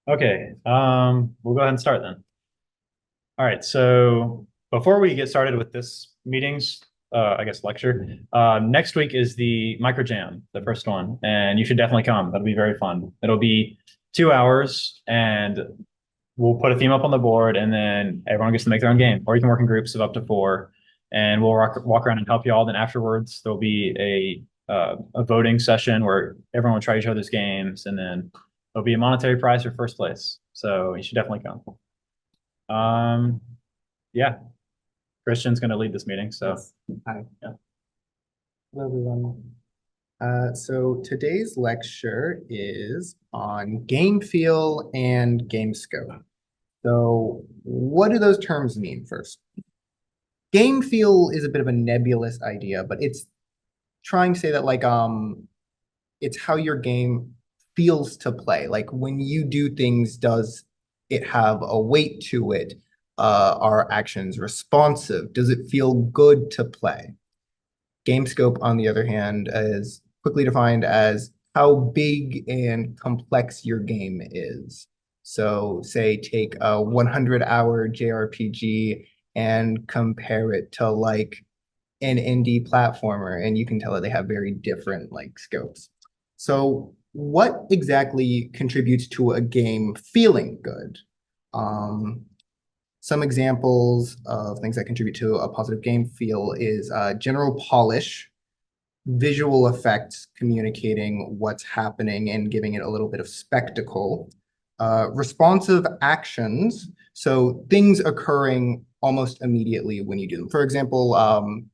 Okay, we'll go ahead and start then. All right, so before we get started with this meeting's, I guess, lecture, next week is the micro jam, the first one, and you should definitely come. That'll be very fun. It'll be 2 hours, and we'll put a theme up on the board, and then everyone gets to make their own game, or you can work in groups of up to four, and we'll walk around and help you all. Then afterwards, there'll be a voting session where everyone will try each other's games, and then there'll be a monetary prize for first place. So you should definitely come. Um, yeah, Christian's going to lead this meeting. So Yes. Hi. yeah. Hello, everyone. So today's lecture is on game feel and game scope. So what do those terms mean first? Game feel is a bit of a nebulous idea, but it's trying to say that it's how your game feels to play. Like when you do things, does it have a weight to it? Are actions responsive? Does it feel good to play? Game scope, on the other hand, is quickly defined as how big and complex your game is. So say take a 100-hour JRPG and compare it to like an indie platformer, and you can tell that they have very different like scopes. So what exactly contributes to a game feeling good? Some examples of things that contribute to a positive game feel is general polish, visual effects communicating what's happening and giving it a little bit of spectacle, responsive actions, so things occurring almost immediately when you do them. For example,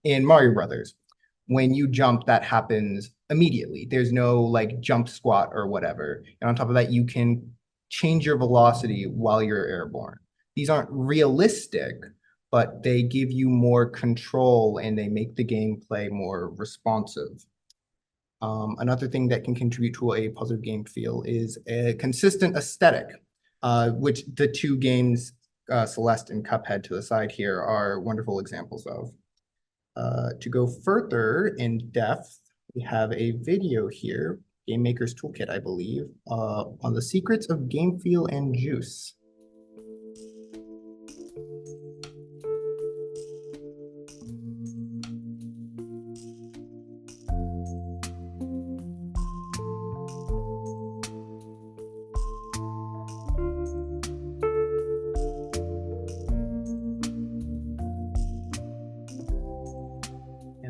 in Mario Brothers, when you jump, that happens immediately. There's no like jump squat or whatever. And on top of that, you can change your velocity while you're airborne. These aren't realistic, but they give you more control and they make the gameplay more responsive. Another thing that can contribute to a positive game feel is a consistent aesthetic, which the two games, Celeste and Cuphead to the side here, are wonderful examples of. To go further in depth, we have a video here, Game Maker's Toolkit, I believe, on the secrets of game feel and juice.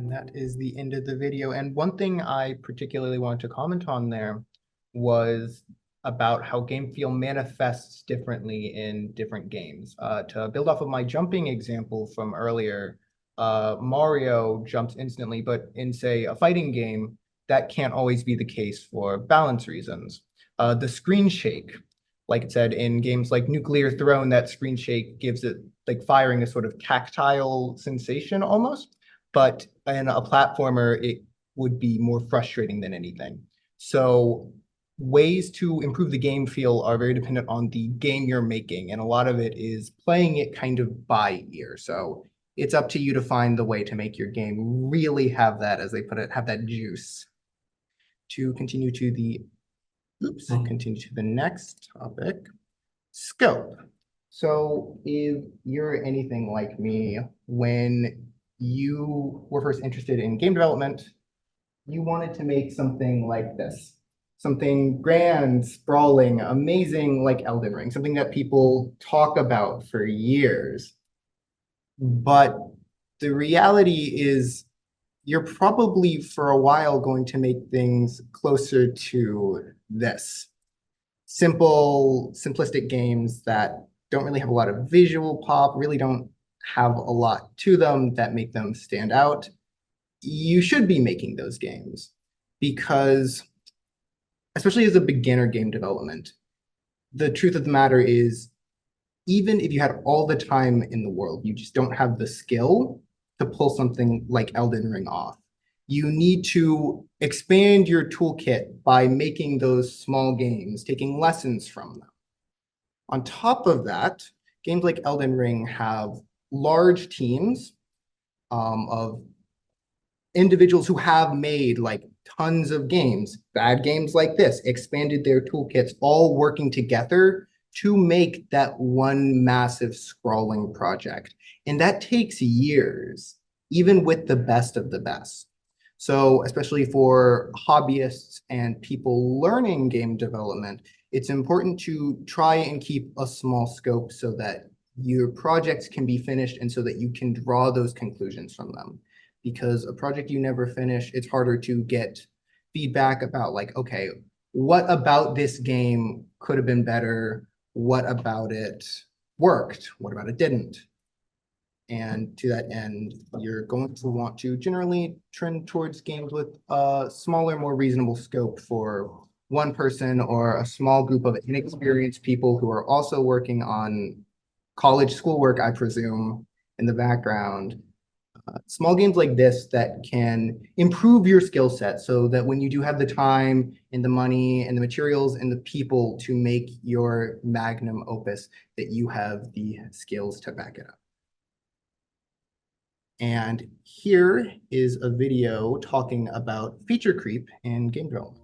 That is the end of the video. And one thing I particularly wanted to comment on there was about how game feel manifests differently in different games. To build off of my jumping example from earlier, Mario jumps instantly, but in, say, a fighting game, that can't always be the case for balance reasons. The screen shake, like it said, in games like Nuclear Throne, that screen shake gives it like firing a sort of tactile sensation almost. But in a platformer, it would be more frustrating than anything. So ways to improve the game feel are very dependent on the game you're making, and a lot of it is playing it kind of by ear. So it's up to you to find the way to make your game really have that, as they put it, have that juice. To continue to the, continue to the next topic, scope. So if you're anything like me, when you were first interested in game development, you wanted to make something like this. Something grand, sprawling, amazing like Elden Ring, something that people talk about for years. But the reality is you're probably for a while going to make things closer to this. Simple, simplistic games that don't really have a lot of visual pop, really don't have a lot to them that make them stand out. You should be making those games because, especially as a beginner game development, the truth of the matter is, even if you had all the time in the world, you just don't have the skill to pull something like Elden Ring off. You need to expand your toolkit by making those small games, taking lessons from them. On top of that, games like Elden Ring have large teams of individuals who have made like tons of games, bad games like this, expanded their toolkits, all working together to make that one massive scrolling project. And that takes years, even with the best of the best. So especially for hobbyists and people learning game development, it's important to try and keep a small scope so that your projects can be finished and so that you can draw those conclusions from them. Because a project you never finish, it's harder to get feedback about like, okay, what about this game could have been better? What about it worked? What about it didn't? And to that end, you're going to want to generally trend towards games with a smaller, more reasonable scope for one person or a small group of inexperienced people who are also working on college schoolwork, I presume, in the background. Small games like this that can improve your skill set so that when you do have the time and the money and the materials and the people to make your magnum opus, that you have the skills to back it up. And here is a video talking about feature creep in game development.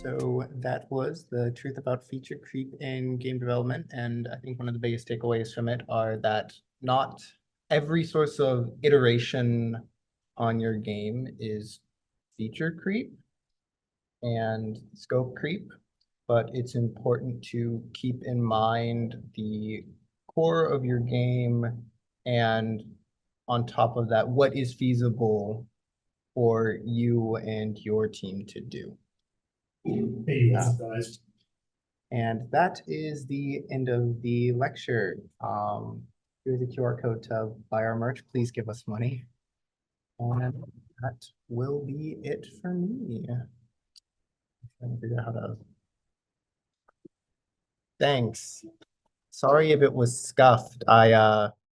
So that was the truth about feature creep in game development. And I think one of the biggest takeaways from it are that not every source of iteration on your game is feature creep and scope creep, but it's important to keep in mind the core of your game and on top of that, what is feasible for you and your team to do. Hey, what's up, guys? And that is the end of the lecture. Here's the QR code to buy our merch. Please give us money. And that will be it for me. Trying to figure out how to. Thanks. Sorry if it was scuffed. I